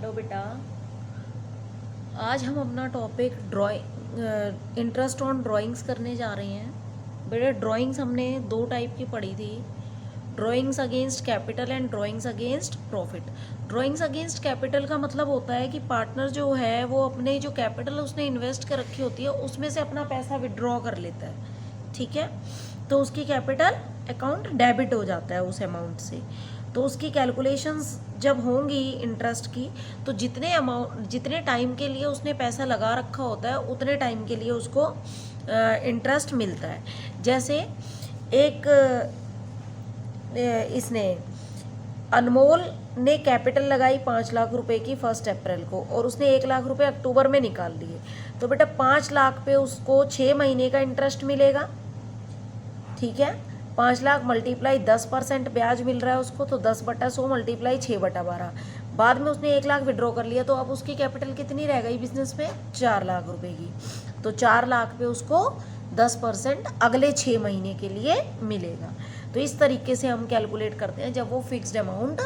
Hello बेटा। आज हम अपना topic drawing interest on drawings करने जा रहे हैं। बेटा ड्राइंग्स हमने दो टाइप की पढ़ी थी, drawings against capital and drawings against profit. Drawings against capital का मतलब होता है कि पार्टनर जो है वो अपने जो कैपिटल उसने इन्वेस्ट कर रखी होती है उसमें से अपना पैसा विड्रॉ कर लेता है, ठीक है। तो उसकी कैपिटल अकाउंट डेबिट हो जाता है उस अमाउंट से। तो उसकी कैलकुलेशंस जब होंगी इंटरेस्ट की, तो जितने टाइम के लिए उसने पैसा लगा रखा होता है उतने टाइम के लिए उसको इंटरेस्ट मिलता है। जैसे एक इसने अनमोल ने कैपिटल लगाई 5 लाख रुपए की 1 अप्रैल को और उसने 1 लाख रुपए अक्टूबर में निकाल लिए। तो बेटा 5 लाख पे उसको 6 महीने का इंटरेस्ट मिलेगा, ठीक है। 5 लाख मल्टीप्लाई 10% ब्याज मिल रहा है उसको, तो 10/100 मल्टीप्लाई 6/12। बाद में उसने 1 लाख विड्रॉ कर लिया, तो अब उसकी कैपिटल कितनी रह गई बिजनेस में? 4 लाख रुपए की। तो 4 लाख पे उसको 10% अगले 6 महीने के लिए मिलेगा। तो इस तरीके से हम कैलकुलेट करते हैं जब वो fixed amount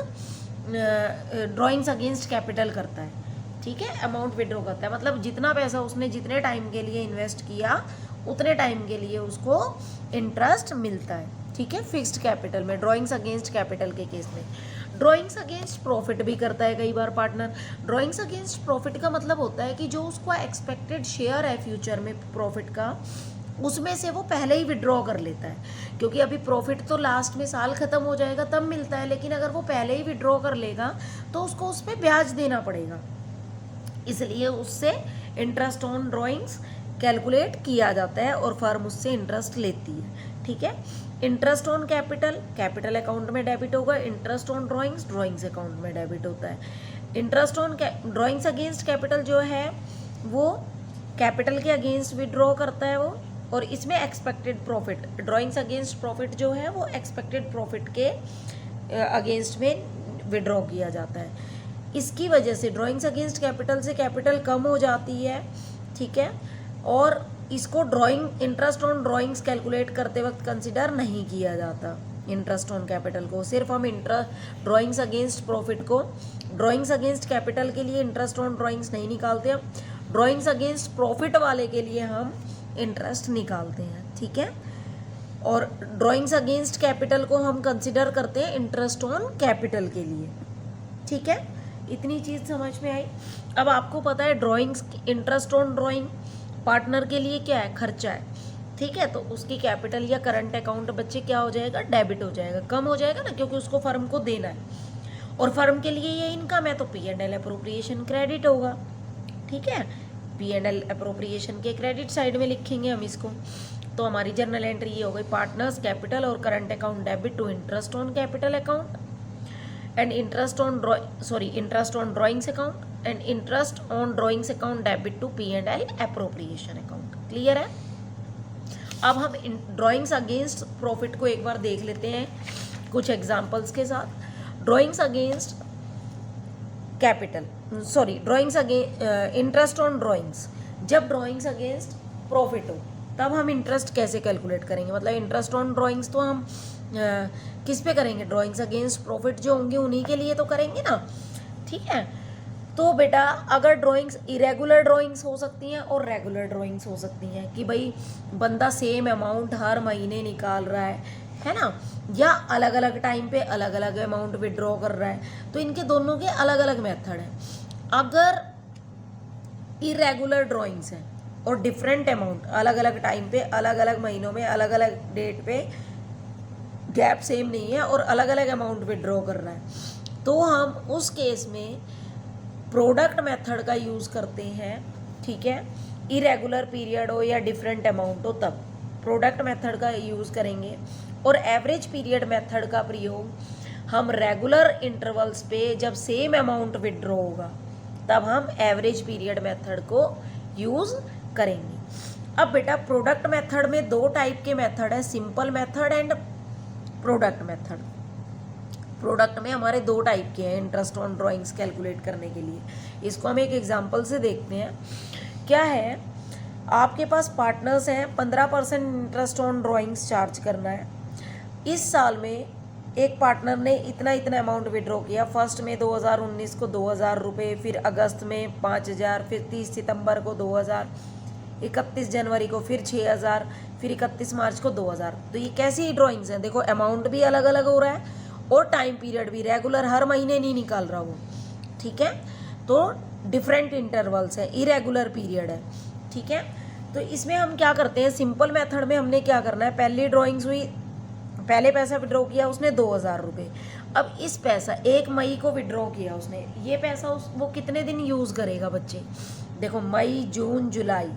drawings against capital करता है, ठीक है। अमाउंट विड्रॉ करता है मतलब जितना पैसा उसने जितने टाइम के लिए इन्वेस्ट किया उतने टाइम के लिए उसको इंटरेस्ट मिलता है, ठीक है। फिक्स्ड कैपिटल में, ड्राइंग्स अगेंस्ट कैपिटल के केस में। ड्राइंग्स अगेंस्ट प्रॉफिट भी करता है कई बार पार्टनर। ड्राइंग्स अगेंस्ट प्रॉफिट का मतलब होता है कि जो उसको एक्सपेक्टेड शेयर है फ्यूचर में प्रॉफिट का, उसमें से वो पहले ही विड्रॉ कर लेता है। क्योंकि अभी प्रॉफिट तो लास्ट में साल खत्म हो जाएगा तब मिलता है, लेकिन अगर वो पहले ही विड्रॉ कर लेगा तो उसको उस पर ब्याज देना पड़ेगा, इसलिए उससे इंटरेस्ट ऑन ड्राइंग्स कैलकुलेट किया जाता है और फर्म उससे इंटरेस्ट लेती है, ठीक है। Interest on capital, capital account में डेबिट होगा। Interest on drawings, drawings account में डेबिट होता है। Interest on drawings against capital जो है वो कैपिटल के अगेंस्ट विड्रॉ करता है वो, और इसमें expected profit, drawings against profit जो है वो एक्सपेक्टेड प्रॉफिट के अगेंस्ट में विड्रॉ किया जाता है। इसकी वजह से ड्राइंग्स अगेंस्ट कैपिटल से कैपिटल कम हो जाती है, ठीक है। और इसको drawing interest on drawings calculate करते वक्त कंसिडर नहीं किया जाता इंटरेस्ट ऑन कैपिटल को। सिर्फ हम ड्राइंग्स अगेंस्ट प्रॉफिट को, ड्राइंग्स अगेंस्ट कैपिटल के लिए इंटरेस्ट ऑन ड्राइंग्स नहीं निकालते हम, ड्राइंग्स अगेंस्ट प्रॉफिट वाले के लिए हम इंटरेस्ट निकालते हैं, ठीक है। और ड्राइंग्स अगेंस्ट कैपिटल को हम कंसिडर करते हैं इंटरेस्ट ऑन कैपिटल के लिए, ठीक है। इतनी चीज़ समझ में आई। अब आपको पता है drawings interest on drawing partner के लिए क्या है? खर्चा है, ठीक है। तो उसकी कैपिटल या करंट अकाउंट बच्चे क्या हो जाएगा? डेबिट हो जाएगा, कम हो जाएगा ना, क्योंकि उसको फर्म को देना है। और फर्म के लिए ये इनकम है तो P&L अप्रोप्रिएशन क्रेडिट होगा, ठीक है। P&L अप्रोप्रिएशन के क्रेडिट साइड में लिखेंगे हम इसको। तो हमारी जर्नल एंट्री ये हो गई, पार्टनर्स कैपिटल और current account debit to interest on capital account and interest on drawings account and interest on drawings account debit to P&L appropriation account। Clear है? अब हम ड्राइंग्स अगेंस्ट प्रॉफिट को एक बार देख लेते हैं कुछ एग्जांपल्स के साथ। Drawings against capital, drawings interest on drawings, जब ड्राइंग्स अगेंस्ट प्रॉफिट हो तब हम इंटरेस्ट कैसे कैलकुलेट करेंगे? मतलब इंटरेस्ट ऑन ड्राइंग्स तो हम किस पे करेंगे? ड्राइंग्स अगेंस्ट प्रॉफिट जो होंगे उन्हीं के लिए तो करेंगे ना, ठीक है। तो बेटा अगर ड्राइंग्स इरेगुलर ड्राइंग्स हो सकती हैं और रेगुलर ड्राइंग्स हो सकती हैं कि भाई बंदा सेम अमाउंट हर महीने निकाल रहा है ना, या अलग अलग टाइम पे अलग अलग अमाउंट विड्रॉ कर रहा है, तो इनके दोनों के अलग अलग मेथड हैं। अगर इरेगुलर ड्राइंग्स हैं और डिफरेंट अमाउंट अलग अलग टाइम पे अलग अलग महीनों में अलग अलग डेट पे गैप सेम नहीं है और अलग अलग अमाउंट विड्रॉ कर रहा है, तो हम उस केस में प्रोडक्ट मेथड का यूज़ करते हैं, ठीक है। इरेगुलर पीरियड हो या डिफरेंट अमाउंट हो तब प्रोडक्ट मेथड का यूज़ करेंगे। और एवरेज पीरियड मेथड का प्रयोग हम रेगुलर इंटरवल्स पे जब सेम अमाउंट विड्रॉ होगा तब हम एवरेज पीरियड मेथड को यूज़ करेंगे। अब बेटा प्रोडक्ट मेथड में दो टाइप के मेथड है, simple method and product method. Product में हमारे दो टाइप के हैं इंटरेस्ट ऑन ड्राइंग्स कैलकुलेट करने के लिए। इसको हम एक एग्जांपल से देखते हैं। क्या है, आपके पास पार्टनर्स हैं, 15% इंटरेस्ट ऑन ड्राइंग्स चार्ज करना है। इस साल में एक पार्टनर ने इतना इतना अमाउंट विड्रॉ किया, फर्स्ट में 2019 को 2000 रुपये, फिर अगस्त में 5000, फिर 30 सितंबर को 2000, 31 जनवरी को फिर 6000, फिर 31 मार्च को 2000। तो ये कैसी ड्राइंग्स हैं, देखो अमाउंट भी अलग अलग हो रहा है और टाइम पीरियड भी रेगुलर हर महीने नहीं निकाल रहा वो, ठीक है। तो डिफरेंट इंटरवल्स है, इरेगुलर पीरियड है, ठीक है। तो इसमें हम क्या करते हैं, सिंपल मेथड में हमने क्या करना है, पहली ड्राइंग्स हुई, पहले पैसा विड्रॉ किया उसने 2000 रुपये। अब इस पैसा 1 मई को विड्रॉ किया उसने, ये पैसा वो कितने दिन यूज़ करेगा बच्चे, देखो मई, जून, जुलाई,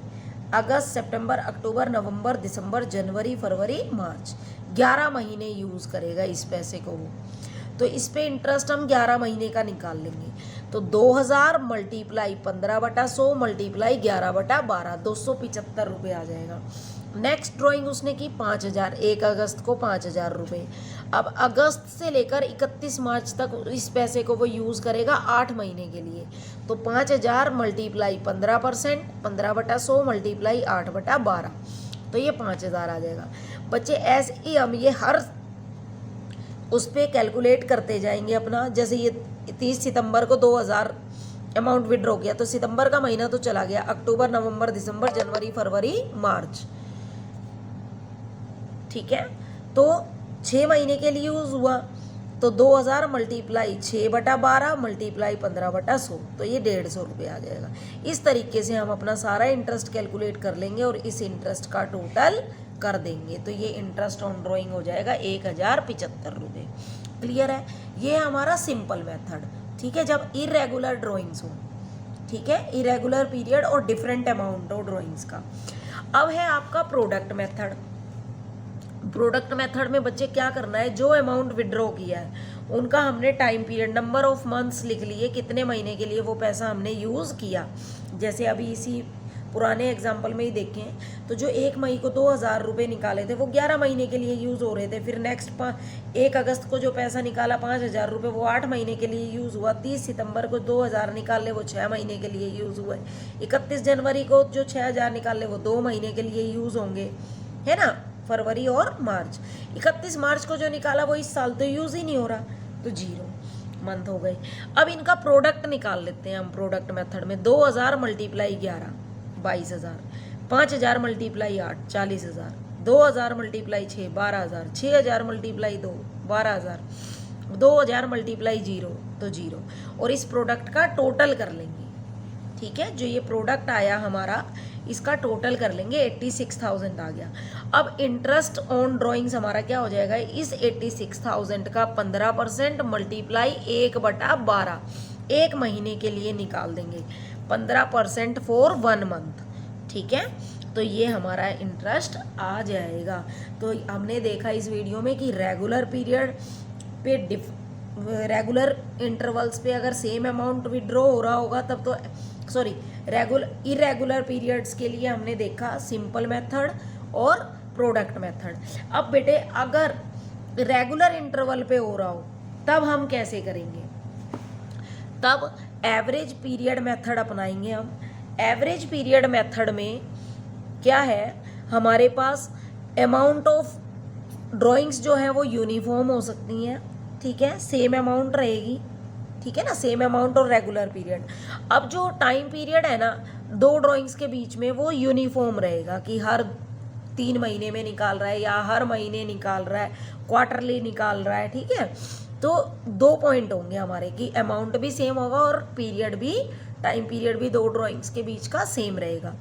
अगस्त, सितंबर, अक्टूबर, नवंबर, दिसंबर, जनवरी, फरवरी, मार्च, 11 महीने यूज़ करेगा इस पैसे को वो। तो इस पे इंटरेस्ट हम 11 महीने का निकाल लेंगे। तो 2000 मल्टीप्लाई 15/100 मल्टीप्लाई 11/12, 275 रुपये आ जाएगा। नेक्स्ट ड्राइंग उसने की 5000, 1 अगस्त को 5000 रुपये। अब अगस्त से लेकर 31 मार्च तक इस पैसे को वो यूज़ करेगा 8 महीने के लिए। तो 5000 मल्टीप्लाई 15%, 15/100 मल्टीप्लाई 8/12, तो ये 5000 आ जाएगा। बच्चे ऐसे ही हम ये हर उस पर कैलकुलेट करते जाएंगे अपना। जैसे ये 30 सितंबर को 2000 अमाउंट विड्रॉ किया, तो सितंबर का महीना तो चला गया, अक्टूबर, नवंबर, दिसंबर, जनवरी, फरवरी, मार्च, ठीक है। तो 6 महीने के लिए यूज़ हुआ, तो 2000 मल्टीप्लाई 6/12 मल्टीप्लाई 15/100, तो ये 150 रुपये आ जाएगा। इस तरीके से हम अपना सारा इंटरेस्ट कैलकुलेट कर लेंगे और इस इंटरेस्ट का टोटल कर देंगे। तो ये इंटरेस्ट ऑन ड्राइंग हो जाएगा 1075 रुपये। क्लियर है, ये हमारा सिंपल मेथड, ठीक है, जब इरेगुलर ड्राइंग्स हो, ठीक है, इरेगुलर पीरियड और डिफरेंट अमाउंट हो ड्राइंग्स का। अब है आपका प्रोडक्ट मेथड। प्रोडक्ट मेथड में बच्चे क्या करना है, जो अमाउंट विड्रॉ किया है उनका हमने time period, number of months लिख लिए, कितने महीने के लिए वो पैसा हमने यूज़ किया। जैसे अभी इसी पुराने एग्जाम्पल में ही देखें तो जो 1 मई को 2000 रुपये निकाले थे वो 11 महीने के लिए यूज़ हो रहे थे। फिर नेक्स्ट 1 अगस्त को जो पैसा निकाला 5000 रुपये, वो 8 महीने के लिए यूज़ हुआ। 30 सितंबर को 2000 निकाले, वो 6 महीने के लिए यूज़ हुआ है। 31 जनवरी को जो 6000 निकाले वो 2 महीने के लिए यूज़ होंगे, है ना, फरवरी और मार्च। 31 मार्च को जो निकाला वो इस साल तो यूज़ ही नहीं हो रहा, तो 0 मंथ हो गए। अब इनका प्रोडक्ट निकाल लेते हैं हम प्रोडक्ट मेथड में। 2000 multiply 11 22,000, 5000 multiply 8 40,000, 2000 multiply 6 12,000, 6000 multiply 2 12,000, 2000 multiply 0 तो 0, और इस प्रोडक्ट का टोटल कर लेंगे, ठीक है। जो ये प्रोडक्ट आया हमारा, इसका टोटल कर लेंगे, 86,000 आ गया। अब इंटरेस्ट ऑन ड्राइंग्स हमारा क्या हो जाएगा, इस 86,000 का 15% मल्टीप्लाई 1/12, 1 महीने के लिए निकाल देंगे, 15% फॉर 1 मंथ, ठीक है। तो ये हमारा इंटरेस्ट आ जाएगा। तो हमने देखा इस वीडियो में कि रेगुलर पीरियड पे रेगुलर इंटरवल्स पे अगर सेम अमाउंट विड्रॉ हो रहा होगा तब तो इरेगुलर पीरियड्स के लिए हमने देखा सिंपल मेथड और प्रोडक्ट मेथड। अब बेटे अगर रेगुलर इंटरवल पे हो रहा हो तब हम कैसे करेंगे, तब एवरेज पीरियड मेथड अपनाएंगे हम। एवरेज पीरियड मेथड में क्या है, हमारे पास अमाउंट ऑफ ड्राइंग्स जो है वो यूनिफॉर्म हो सकती हैं, ठीक है, सेम अमाउंट रहेगी, ठीक है ना, सेम अमाउंट और रेगुलर पीरियड। अब जो टाइम पीरियड है ना 2 ड्राइंग्स के बीच में, वो यूनिफॉर्म रहेगा कि हर 3 महीने में निकाल रहा है या हर महीने निकाल रहा है, क्वार्टरली निकाल रहा है, ठीक है। तो 2 पॉइंट होंगे हमारे कि अमाउंट भी सेम होगा और पीरियड भी, टाइम पीरियड भी 2 ड्राइंग्स के बीच का सेम रहेगा।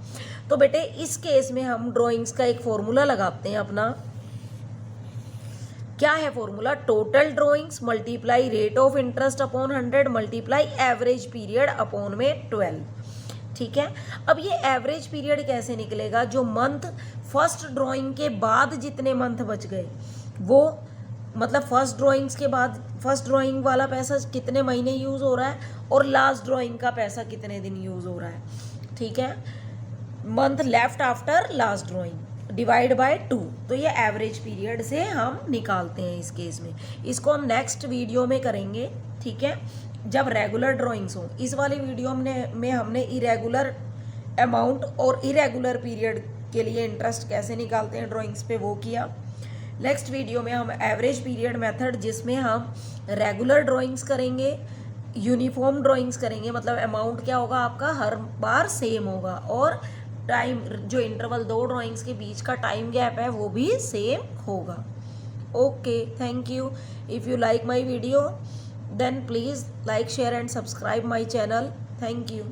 तो बेटे इस केस में हम ड्राइंग्स का एक फॉर्मूला लगाते हैं अपना। क्या है formula, total drawings multiply rate of interest upon 100 multiply average period upon में 12, ठीक है। अब ये एवरेज पीरियड कैसे निकलेगा, जो मंथ फर्स्ट ड्राइंग के बाद जितने मंथ बच गए वो, मतलब फर्स्ट ड्राइंग्स के बाद फर्स्ट ड्राइंग वाला पैसा कितने महीने यूज़ हो रहा है और लास्ट ड्राइंग का पैसा कितने दिन यूज़ हो रहा है, ठीक है। Month left after last drawing divide by 2, तो ये एवरेज पीरियड से हम निकालते हैं इस केस में। इसको हम नेक्स्ट वीडियो में करेंगे, ठीक है, जब रेगुलर ड्राइंग्स हो। इस वाली वीडियो में हमने इरेगुलर अमाउंट और इरेगुलर पीरियड के लिए इंटरेस्ट कैसे निकालते हैं ड्राइंग्स पे वो किया। नेक्स्ट वीडियो में हम एवरेज पीरियड मेथड, जिसमें हम रेगुलर ड्राइंग्स करेंगे, यूनिफॉर्म ड्राइंग्स करेंगे, मतलब अमाउंट क्या होगा आपका हर बार सेम होगा, और टाइम जो इंटरवल दो ड्राइंग्स के बीच का टाइम गैप है वो भी सेम होगा। Okay, thank you. If you like my video then please like, share and subscribe my channel. Thank you.